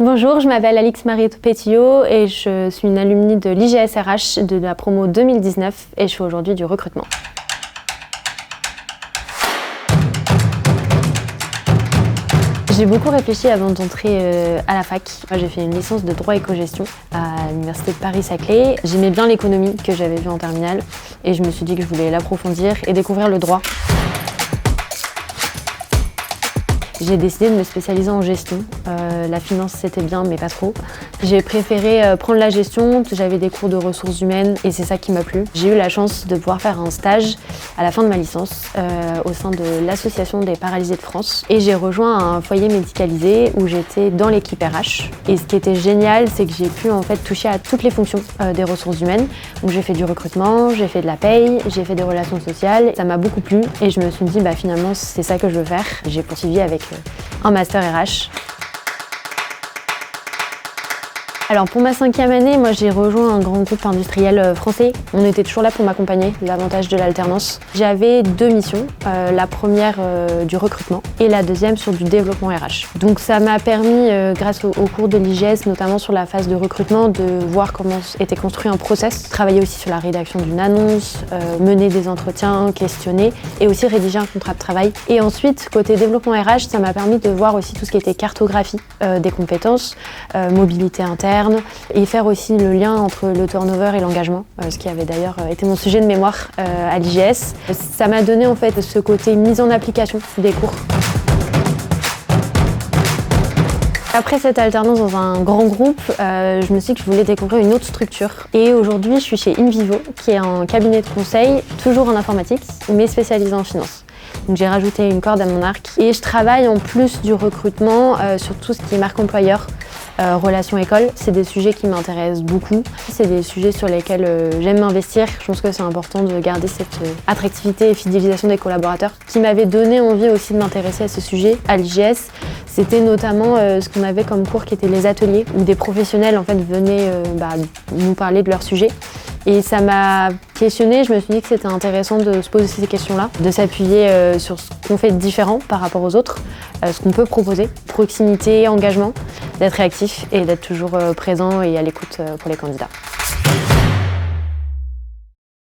Bonjour, je m'appelle Alix Marie Pétillot et je suis une alumni de l'IGS RH de la promo 2019 et je fais aujourd'hui du recrutement. J'ai beaucoup réfléchi avant d'entrer à la fac. J'ai fait une licence de droit éco-gestion à l'université de Paris-Saclay. J'aimais bien l'économie que j'avais vue en terminale et je me suis dit que je voulais l'approfondir et découvrir le droit. J'ai décidé de me spécialiser en gestion. La finance c'était bien mais pas trop. J'ai préféré prendre la gestion, j'avais des cours de ressources humaines et c'est ça qui m'a plu. J'ai eu la chance de pouvoir faire un stage à la fin de ma licence au sein de l'Association des paralysés de France et j'ai rejoint un foyer médicalisé où j'étais dans l'équipe RH. Et ce qui était génial, c'est que j'ai pu en fait toucher à toutes les fonctions des ressources humaines. Donc j'ai fait du recrutement, j'ai fait de la paye, j'ai fait des relations sociales. Ça m'a beaucoup plu et je me suis dit finalement c'est ça que je veux faire. J'ai poursuivi avec un master RH. Alors pour ma 5e année, moi j'ai rejoint un grand groupe industriel français. On était toujours là pour m'accompagner, l'avantage de l'alternance. J'avais 2 missions, la première du recrutement et la deuxième sur du développement RH. Donc ça m'a permis, grâce au cours de l'IGS, notamment sur la phase de recrutement, de voir comment était construit un process, travailler aussi sur la rédaction d'une annonce, mener des entretiens, questionner et aussi rédiger un contrat de travail. Et ensuite, côté développement RH, ça m'a permis de voir aussi tout ce qui était cartographie des compétences, mobilité interne, et faire aussi le lien entre le turnover et l'engagement, ce qui avait d'ailleurs été mon sujet de mémoire à l'IGS. Ça m'a donné en fait ce côté mise en application des cours. Après cette alternance dans un grand groupe, je me suis dit que je voulais découvrir une autre structure. Et aujourd'hui, je suis chez Invivo, qui est un cabinet de conseil, toujours en informatique, mais spécialisé en finance. Donc j'ai rajouté une corde à mon arc et je travaille en plus du recrutement sur tout ce qui est marque employeur, relations école. C'est des sujets qui m'intéressent beaucoup. C'est des sujets sur lesquels j'aime m'investir. Je pense que c'est important de garder cette attractivité et fidélisation des collaborateurs. Ce qui m'avait donné envie aussi de m'intéresser à ce sujet à l'IGS, c'était notamment ce qu'on avait comme cours qui étaient les ateliers où des professionnels en fait venaient nous parler de leur sujet. Et ça m'a questionnée, je me suis dit que c'était intéressant de se poser ces questions-là, de s'appuyer sur ce qu'on fait de différent par rapport aux autres, ce qu'on peut proposer, proximité, engagement, d'être réactif et d'être toujours présent et à l'écoute pour les candidats.